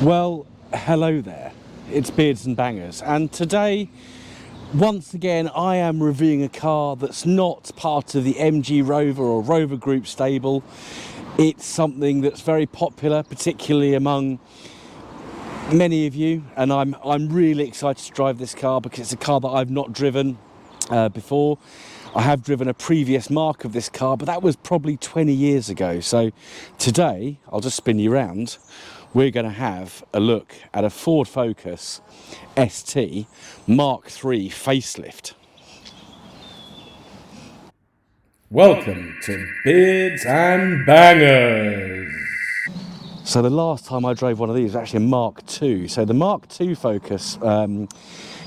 Well, hello there, it's Beards and Bangers, and today, once again, I am reviewing a car that's not part of the MG Rover or Rover Group stable. It's something that's very popular, particularly among many of you, and I'm really excited to drive this car because it's a car that I've not driven before. I have driven a previous mark of this car, but that was probably 20 years ago. So today, I'll just spin you around. We're going to have a look at a Ford Focus ST Mk3 facelift. Welcome to Beards and Bangers. So the last time I drove one of these was actually a Mark II. So the Mark II Focus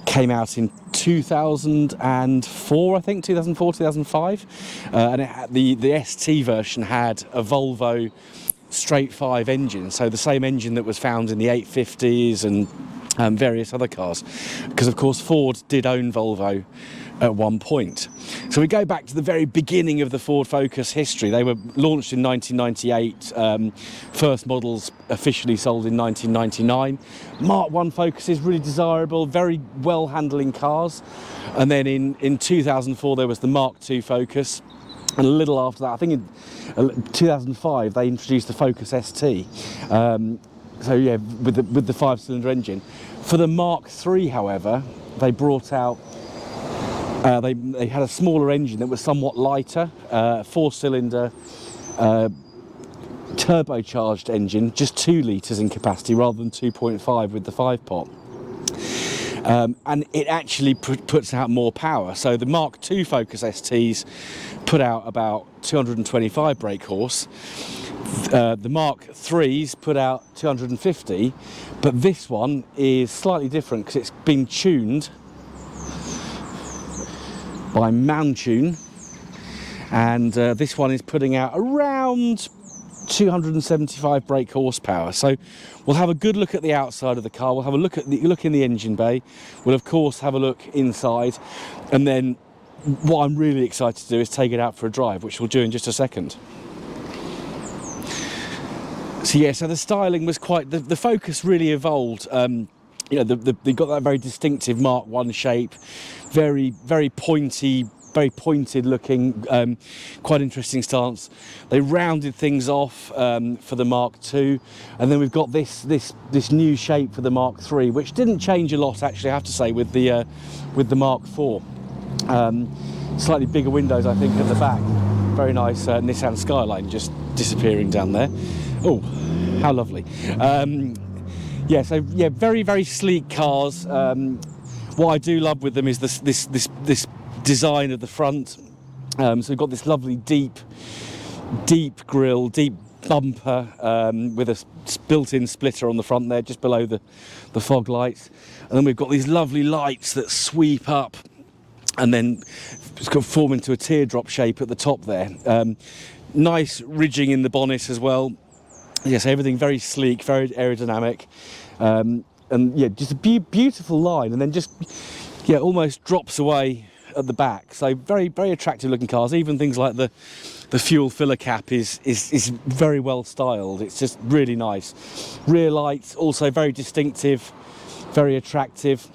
came out in 2004, I think, 2004, 2005. And it had, the ST version had a Volvo straight 5 engine, so the same engine that was found in the 850s and various other cars, because of course Ford did own Volvo at one point. So we go back to the very beginning of the Ford Focus history. They were launched in 1998, first models officially sold in 1999. Mark I Focus is really desirable, very well handling cars, and then in 2004 there was the Mark II Focus. And a little after that, I think in 2005, they introduced the Focus ST. So yeah, with the 5-cylinder engine. For the Mark III, however, they brought out, they had a smaller engine that was somewhat lighter, 4-cylinder turbocharged engine, just 2 litres in capacity rather than 2.5 with the 5-pot. And it actually puts out more power. So the Mark II Focus STs put out about 225 brake horse. The Mark IIIs put out 250, but this one is slightly different because it's been tuned by Mountune, and this one is putting out around 275 brake horsepower. So we'll have a good look at the outside of the car, we'll have a look in the engine bay, we'll of course have a look inside, and then what I'm really excited to do is take it out for a drive, which we'll do in just a second. So yeah, so the styling was quite, the Focus really evolved. You know, they got that very distinctive Mark I shape, very pointy, very pointed looking, quite interesting stance. They rounded things off for the Mark II, and then we've got this new shape for the Mark III, which didn't change a lot actually, I have to say, with the Mark IV. Slightly bigger windows, I think, at the back. Very nice Nissan Skyline just disappearing down there. Oh, how lovely. Yeah, so yeah, very sleek cars. What I do love with them is this design of the front. So we've got this lovely deep grille, deep bumper with a built-in splitter on the front there, just below the fog lights. And then we've got these lovely lights that sweep up and then it's got form into a teardrop shape at the top there. Nice ridging in the bonnet as well. Yes, everything very sleek, very aerodynamic, and yeah, just a beautiful line, and then just almost drops away at the back. So very attractive looking cars. Even things like the fuel filler cap is very well styled. It's just really nice. Rear lights also very distinctive, very attractive.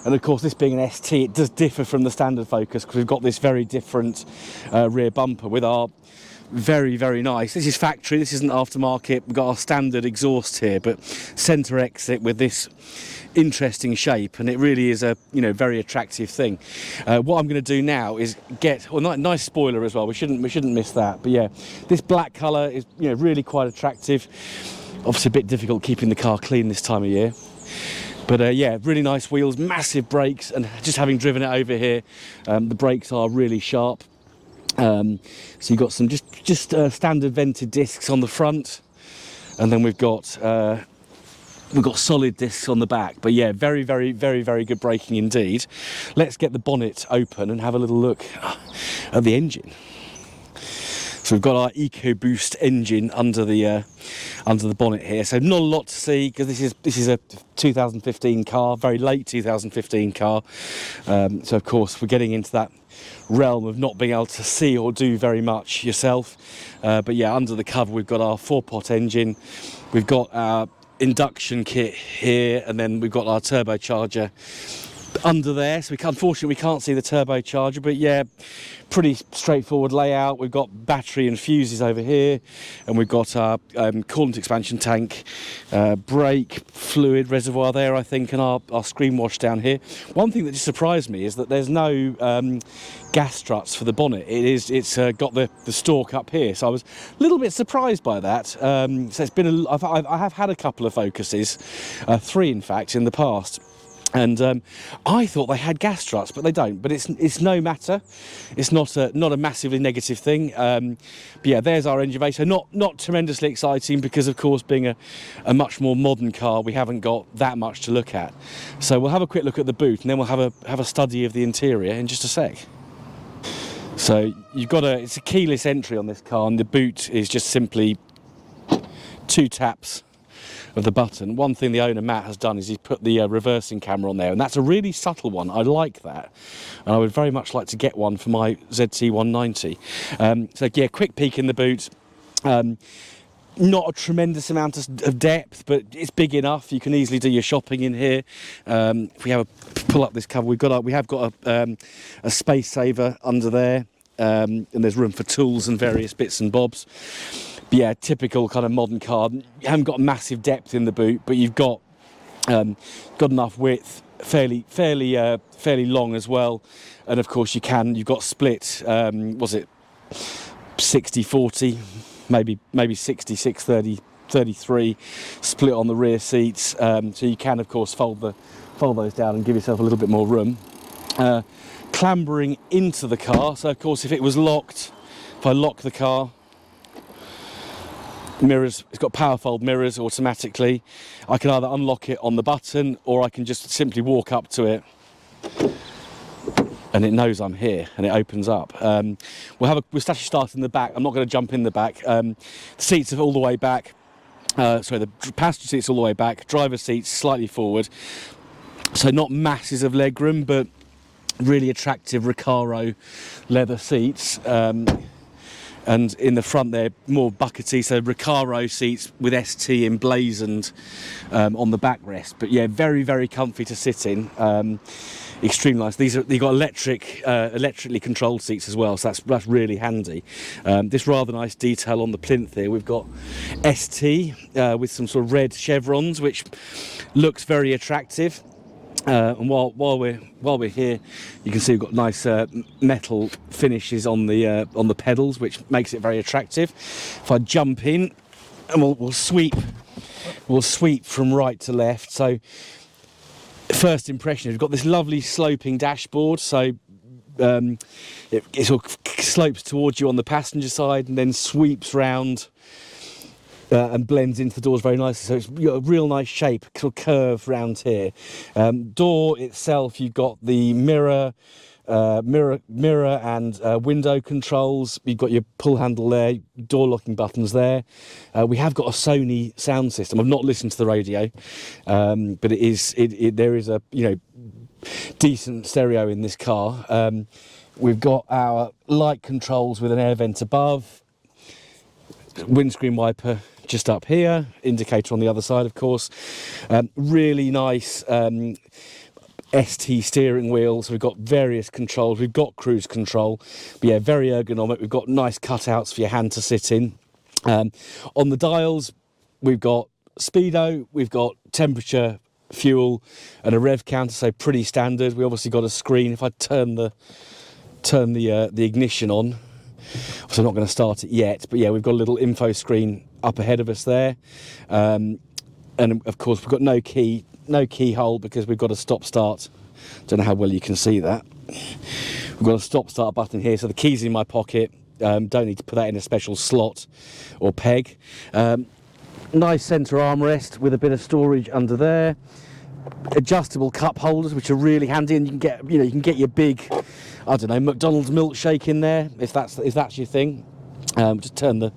And of course, this being an ST, it does differ from the standard Focus because we've got this very different rear bumper with our very nice, this is factory, this isn't aftermarket, we've got our standard exhaust here, but centre exit with this interesting shape, and it really is a very attractive thing. What I'm going to do now is get, well, nice spoiler as well, we shouldn't miss that, but yeah, this black colour is really quite attractive. Obviously a bit difficult keeping the car clean this time of year, but yeah, really nice wheels, massive brakes, and just having driven it over here, the brakes are really sharp. So you've got some just standard vented discs on the front, and then we've got solid discs on the back. But yeah, very good braking indeed. Let's get the bonnet open and have a little look at the engine. So we've got our EcoBoost engine under the bonnet here. So not a lot to see because this is a 2015 car, very late 2015 car. So of course we're getting into that realm of not being able to see or do very much yourself. But yeah, under the cover we've got our 4-pot engine. We've got our induction kit here, and then we've got our turbocharger under there, so unfortunately we can't see the turbocharger, but yeah, pretty straightforward layout. We've got battery and fuses over here, and we've got our coolant expansion tank, brake fluid reservoir there, I think, and our screen wash down here. One thing that just surprised me is that there's no gas struts for the bonnet. It's got the stalk up here, so I was a little bit surprised by that. So it's been I have had a couple of Focuses, 3 in fact, in the past. And I thought they had gas struts, but they don't. But it's no matter. It's not a massively negative thing. But yeah, there's our engine bay. So not tremendously exciting because, of course, being a much more modern car, we haven't got that much to look at. So we'll have a quick look at the boot, and then we'll have a study of the interior in just a sec. So it's a keyless entry on this car, and the boot is just simply 2 taps of the button. One thing the owner Matt has done is he's put the reversing camera on there, and that's a really subtle one. I like that, and I would very much like to get one for my ZT190. So yeah, quick peek in the boot. Not a tremendous amount of depth, but it's big enough. You can easily do your shopping in here. If we pull up this cover, we have got a space saver under there, and there's room for tools and various bits and bobs. But yeah, typical kind of modern car. You haven't got massive depth in the boot, but you've got enough width, fairly long as well. And of course you've got split. Was it 60-40, maybe 66-30-33 split on the rear seats. So you can of course fold those down and give yourself a little bit more room. Clambering into the car. So of course if it was locked, if I lock the car, mirrors, it's got power fold mirrors automatically. I can either unlock it on the button, or I can just simply walk up to it and it knows I'm here and it opens up. We'll actually start in the back. I'm not going to jump in the back. The seats are all the way back. Sorry, the passenger seats all the way back. Driver's seats slightly forward. So not masses of legroom, but really attractive Recaro leather seats. And in the front they're more buckety, so Recaro seats with ST emblazoned on the backrest. But yeah, very, very comfy to sit in. Extremely nice. They've got electrically controlled seats as well, so that's really handy. This rather nice detail on the plinth here. We've got ST with some sort of red chevrons, which looks very attractive. And while we're here, you can see we've got nice metal finishes on the pedals, which makes it very attractive. If I jump in, and we'll sweep from right to left. So first impression, we've got this lovely sloping dashboard. So it sort of slopes towards you on the passenger side, and then sweeps round. And blends into the doors very nicely, so it's got a real nice shape, sort of curve round here. Door itself, you've got the mirror and window controls. You've got your pull handle there, door locking buttons there. We have got a Sony sound system. I've not listened to the radio, but there is a decent stereo in this car. We've got our light controls with an air vent above, windscreen wiper just up here, indicator on the other side of course. Really nice ST steering wheel, so we've got various controls. We've got cruise control, but yeah, very ergonomic. We've got nice cutouts for your hand to sit in. On the dials we've got speedo, we've got temperature, fuel and a rev counter, so pretty standard. We obviously got a screen. If I turn the ignition on, so I'm not going to start it yet, but yeah, we've got a little info screen up ahead of us there, and of course we've got no keyhole because we've got a stop start. Don't know how well you can see that. We've got a stop start button here, so the key's in my pocket. Don't need to put that in a special slot or peg. Nice centre armrest with a bit of storage under there. Adjustable cup holders, which are really handy, and you can get your big, I don't know, McDonald's milkshake in there if that's your thing. Just turn the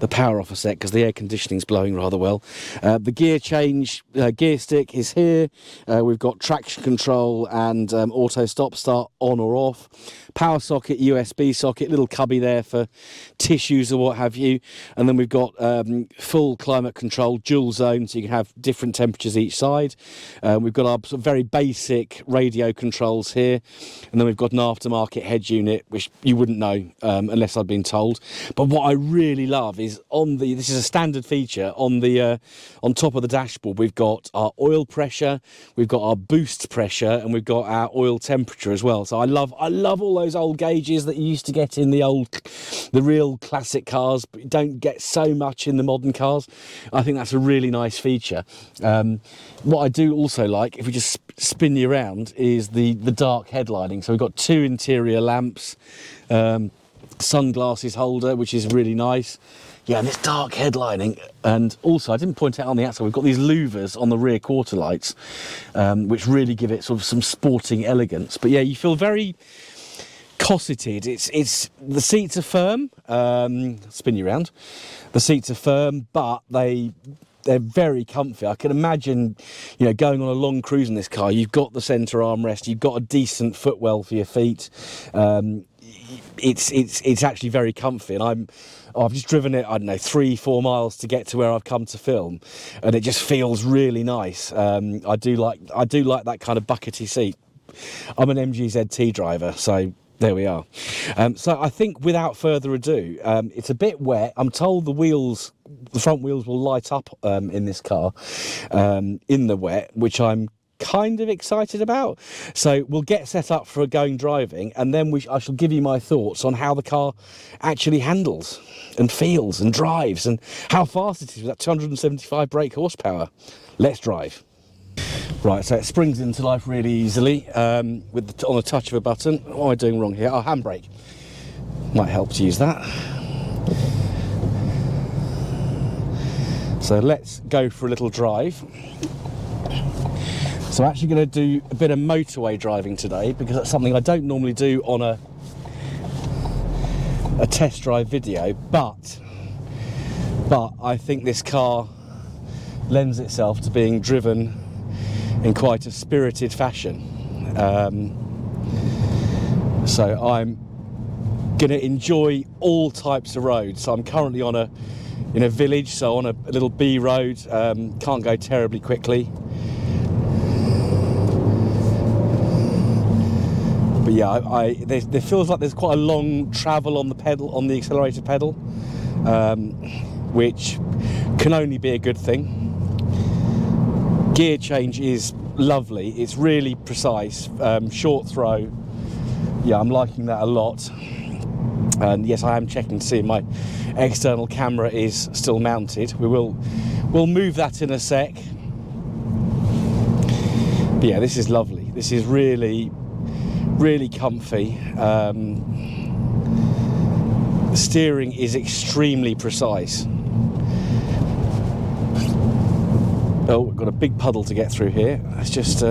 the power off a sec because the air conditioning's blowing rather well. The gear change, gear stick is here. We've got traction control and auto stop start on or off. Power socket, USB socket, little cubby there for tissues or what have you. And then we've got full climate control, dual zone, so you can have different temperatures each side. We've got our sort of very basic radio controls here. And then we've got an aftermarket head unit, which you wouldn't know unless I'd been told. But what I really love is this is a standard feature on top of the dashboard. We've got our oil pressure, we've got our boost pressure, and we've got our oil temperature as well. So I love all those old gauges that you used to get in the real classic cars, but you don't get so much in the modern cars. I think that's a really nice feature. What I do also like, if we just spin you around, is the dark headlighting. So we've got 2 interior lamps, sunglasses holder, which is really nice. Yeah, and this dark headlining. And also, I didn't point out on the outside, we've got these louvers on the rear quarter lights, which really give it sort of some sporting elegance. But yeah, you feel very cosseted. It's the seats are firm. Spin you around. The seats are firm, but they're very comfy. I can imagine, going on a long cruise in this car. You've got the centre armrest. You've got a decent footwell for your feet. It's actually very comfy, and I've just driven it, I don't know, 3-4 miles to get to where I've come to film, and it just feels really nice. I do like that kind of buckety seat. I'm an MGZT driver, so there we are. So I think without further ado, it's a bit wet. I'm told the front wheels will light up in this car in the wet, which I'm kind of excited about. So we'll get set up for going driving, and then I shall give you my thoughts on how the car actually handles and feels and drives, and how fast it is with that 275 brake horsepower. Let's drive. Right, so it springs into life really easily on the touch of a button. What am I doing wrong here? Oh, handbrake. Might help to use that. So let's go for a little drive. So I'm actually going to do a bit of motorway driving today, because that's something I don't normally do on a test drive video, but I think this car lends itself to being driven in quite a spirited fashion. So I'm going to enjoy all types of roads. So I'm currently in a village, so on a little B road, can't go terribly quickly. But yeah, there feels like there's quite a long travel on the accelerator pedal, which can only be a good thing. Gear change is lovely. It's really precise, short throw. Yeah, I'm liking that a lot. And yes, I am checking to see if my external camera is still mounted. We'll move that in a sec. But yeah, this is lovely. This is really comfy. The steering is extremely precise. Oh, we've got a big puddle to get through here. Let's just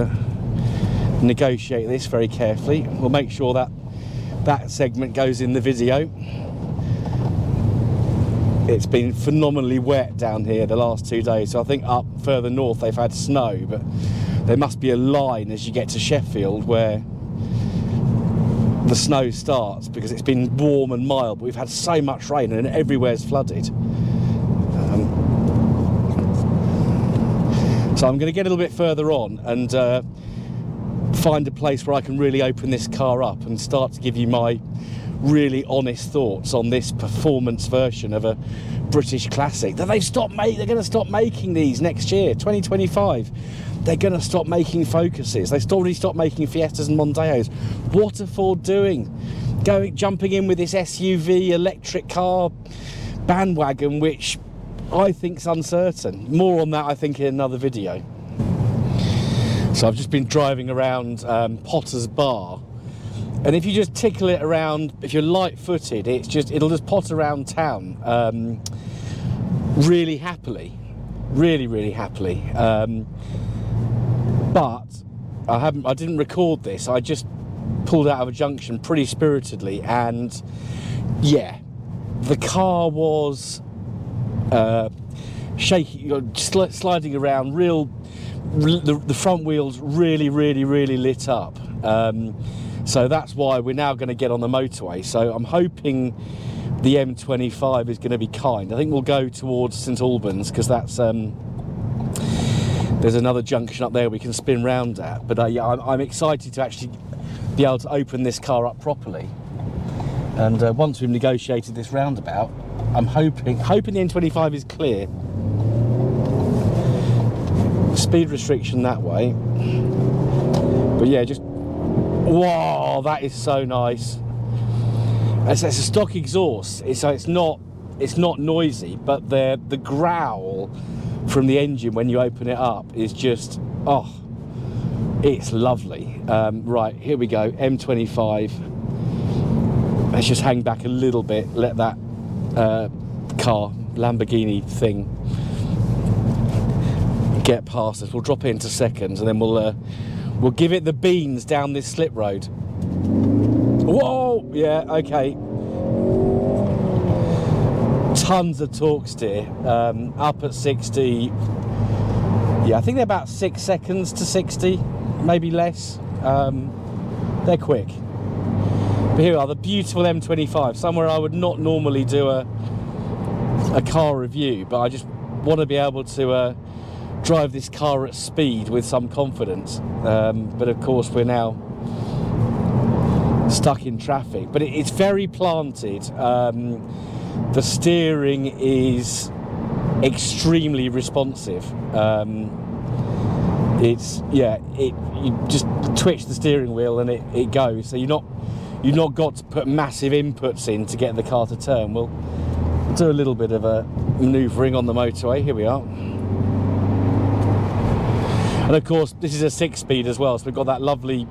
negotiate this very carefully. We'll make sure that segment goes in the video. It's been phenomenally wet down here the last 2 days, so I think up further north they've had snow, but there must be a line as you get to Sheffield where the snow starts, because it's been warm and mild, but we've had so much rain and everywhere's flooded. So I'm going to get a little bit further on and find a place where I can really open this car up and start to give you my really honest thoughts on this performance version of a British classic that they're going to stop making these next year, 2025. They're going to stop making Focuses. They've already stopped making Fiestas and Mondeos. What are Ford doing? Jumping in with this SUV electric car bandwagon, which I think's uncertain. More on that, I think, in another video. So I've just been driving around Potter's Bar, and if you just tickle it around, if you're light-footed, it'll just pot around town really happily, really happily. But I didn't record this. I just pulled out of a junction pretty spiritedly, and yeah, the car was shaky, sliding around, the front wheels really lit up. So that's why we're now going to get on the motorway. So I'm hoping the M25 is going to be kind. I think we'll go towards St Albans, because that's there's another junction up there we can spin round at. But yeah, I'm excited to actually be able to open this car up properly. And once we've negotiated this roundabout, I'm hoping the M25 is clear. Speed restriction that way. But yeah, just wow, that is so nice. It's a stock exhaust, so it's not noisy, but the growl from the engine when you open it up is just, oh, it's lovely. Right, here we go, M25. Let's just hang back a little bit, let that Lamborghini thing get past us. We'll drop it into seconds, and then we'll give it the beans down this slip road. Whoa, yeah, okay. Tons of torque steer, up at 60. Yeah, I think they're about 6 seconds to 60, maybe less. They're quick. But here we are, the beautiful M25, somewhere I would not normally do a car review, but I just want to be able to drive this car at speed with some confidence. But of course we're now stuck in traffic, but it's very planted. The steering is extremely responsive. You just twitch the steering wheel and it goes. So you've not got to put massive inputs in to get the car to turn. We'll do a little bit of a manoeuvring on the motorway. Here we are. And of course this is a 6-speed as well, so we've got that lovely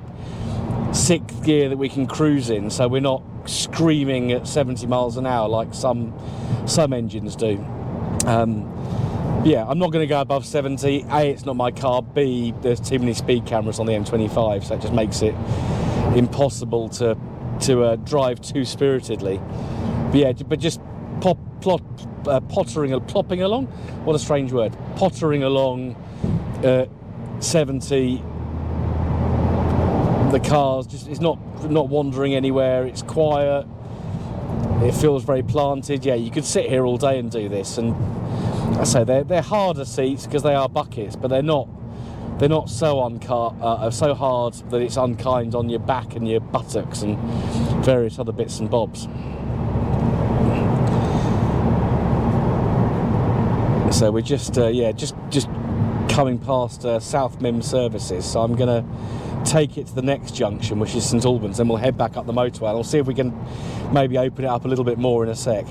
6th gear that we can cruise in, so we're not screaming at 70 miles an hour like some engines do. Yeah, I'm not going to go above 70. A, it's not my car. B, there's too many speed cameras on the M25, so it just makes it impossible to drive too spiritedly. But yeah, but just plopping along. What a strange word. Pottering along 70. The car's just, it's not wandering anywhere. It's quiet. It feels very planted. Yeah, you could sit here all day and do this. And I say they're harder seats because they are buckets, but they're not so so hard that it's unkind on your back and your buttocks and various other bits and bobs. So we're just coming past South Mim services. So I'm gonna take it to the next junction, which is St Albans, then we'll head back up the motorway and we'll see if we can maybe open it up a little bit more in a sec.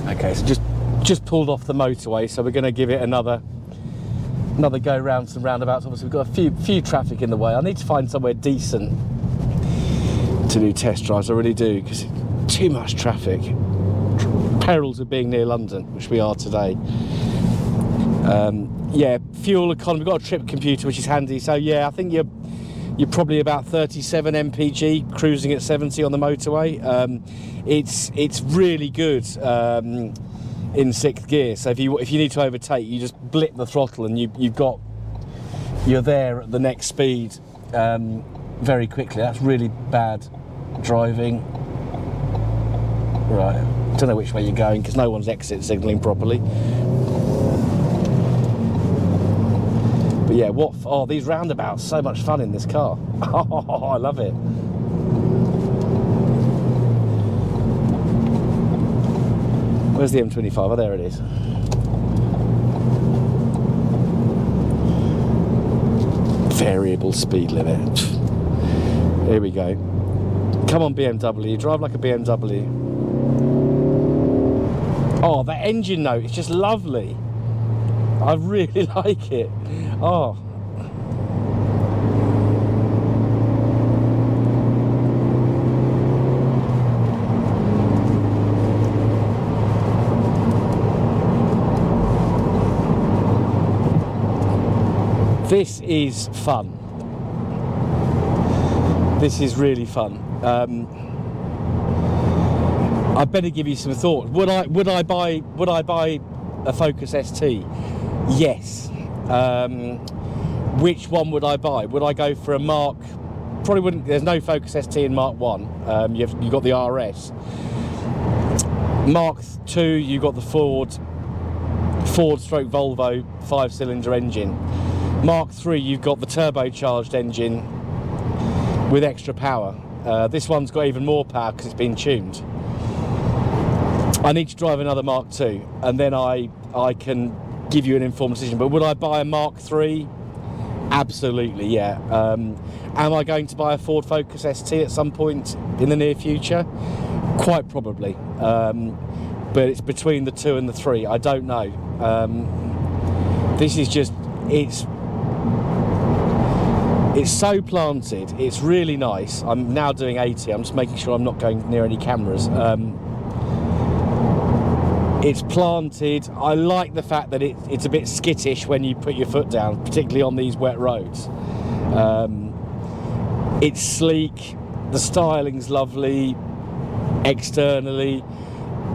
Okay, so just pulled off the motorway, so we're going to give it another go round some roundabouts. Obviously we've got a few traffic in the way. I need to find somewhere decent to do test drives, I really do, because too much traffic. Perils of being near London, which we are today. Yeah, fuel economy, we've got a trip computer which is handy, so yeah, I think you're probably about 37 mpg cruising at 70 on the motorway. It's really good in 6th gear, so if you need to overtake, you just blip the throttle and you're there at the next speed very quickly. That's really bad driving. Right, don't know which way you're going because no one's exit signalling properly. But yeah, these roundabouts, so much fun in this car. Oh, I love it. Where's the M25? Oh, there it is. Variable speed limit. Here we go. Come on, BMW, drive like a BMW. Oh, that engine note is just lovely. I really like it. Oh. This is fun. This is really fun. I better give you some thought. Would I buy a Focus ST? Yes. Which one would I buy? Would I go for a Mark? Probably wouldn't. There's no Focus ST in Mark 1. You've got the RS. Mark 2, you've got the Ford stroke Volvo 5-cylinder engine. Mark 3, you've got the turbocharged engine with extra power. This one's got even more power because it's been tuned. I need to drive another Mark 2 and then I can give you an informed decision. But would I buy a Mark 3? Absolutely, yeah. Am I going to buy a Ford Focus ST at some point in the near future? Quite probably. But it's between the 2 and the 3. I don't know. This is just, it's so planted. It's really nice. I'm now doing 80. I'm just making sure I'm not going near any cameras. It's planted. I like the fact that it's a bit skittish when you put your foot down, particularly on these wet roads. It's sleek. The styling's lovely. Externally,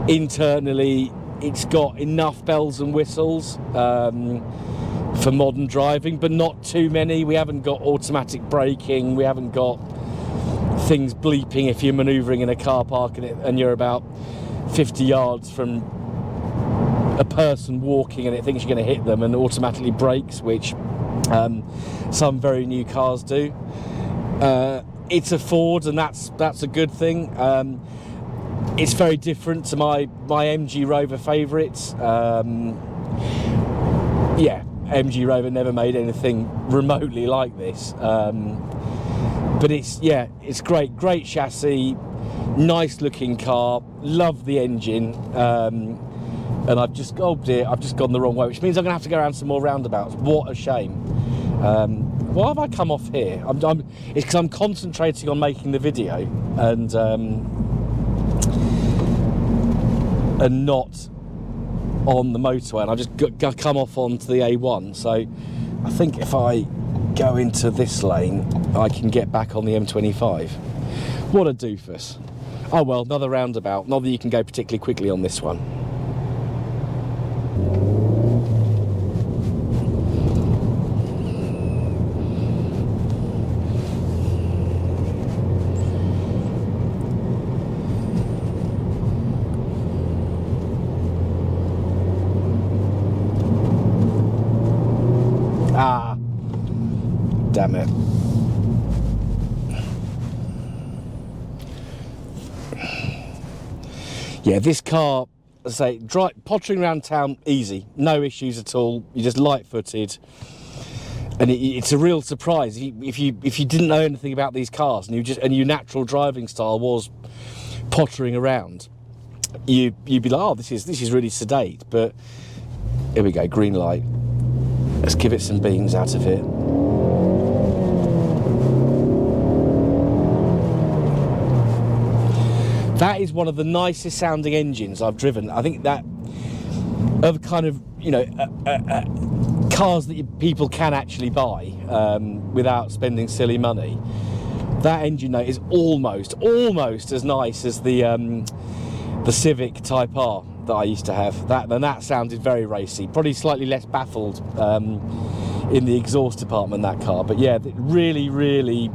internally, it's got enough bells and whistles for modern driving, but not too many. We haven't got automatic braking. We haven't got things bleeping if you're manoeuvring in a car park and you're about 50 yards from a person walking and it thinks you're going to hit them and automatically brakes, which some very new cars do. It's a Ford, and that's a good thing. It's very different to my MG Rover favourites. Yeah, MG Rover never made anything remotely like this. But it's great chassis, nice looking car, love the engine. And I've just gone the wrong way, which means I'm gonna have to go around some more roundabouts. What a shame. Why have I come off here? It's because I'm concentrating on making the video and not on the motorway, and I just come off onto the A1. So I think if I go into this lane, I can get back on the M25. What a doofus. Oh well, another roundabout. Not that you can go particularly quickly on this one. Ah, damn it. Yeah, this car, as I say, pottering around town, easy, no issues at all. You're just light-footed, and it's a real surprise if you didn't know anything about these cars and your natural driving style was pottering around. You'd be like, oh, this is really sedate. But here we go, green light. Let's give it some beans out of here. That is one of the nicest sounding engines I've driven. I think that of kind of, cars that people can actually buy without spending silly money. That engine note is almost as nice as the Civic Type R that I used to have. That sounded very racy, probably slightly less baffled in the exhaust department, that car. But yeah, really, really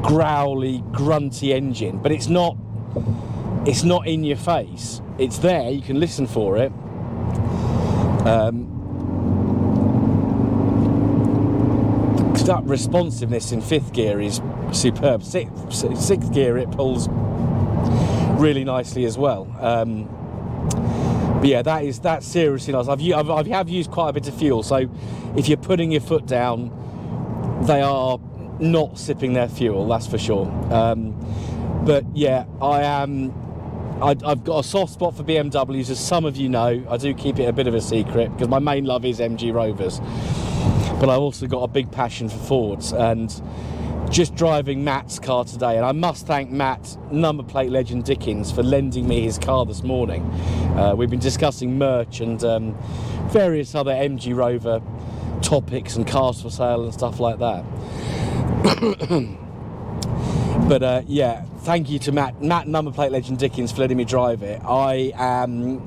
growly, grunty engine. But it's not in your face. It's there, you can listen for it. That responsiveness in 5th gear is superb. 6th gear, it pulls really nicely as well. But yeah, that's seriously nice. I have used quite a bit of fuel, so if you're putting your foot down, they are not sipping their fuel, that's for sure. But yeah, I've got a soft spot for BMWs, as some of you know. I do keep it a bit of a secret because my main love is MG Rovers, but I've also got a big passion for Fords. And just driving Matt's car today, and I must thank Matt, number plate legend Dickens, for lending me his car this morning. We've been discussing merch and various other MG Rover topics and cars for sale and stuff like that. But yeah, thank you to Matt, number plate legend Dickens, for letting me drive it. I am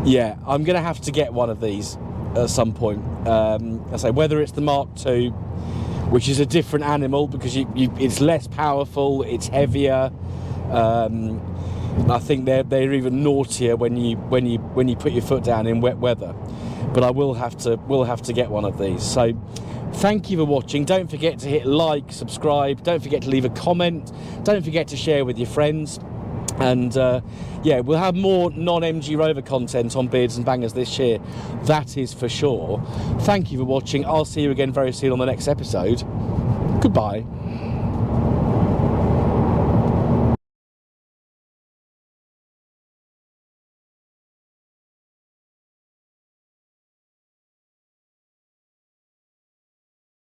Yeah, I'm going to have to get one of these at some point. I say, whether it's the Mark II, which is a different animal because it's less powerful, it's heavier. I think they're even naughtier when you put your foot down in wet weather. But I will have to get one of these. So thank you for watching. Don't forget to hit like, subscribe. Don't forget to leave a comment. Don't forget to share with your friends. And yeah, we'll have more non-MG Rover content on Beards and Bangers this year, that is for sure. Thank you for watching. I'll see you again very soon on the next episode. Goodbye.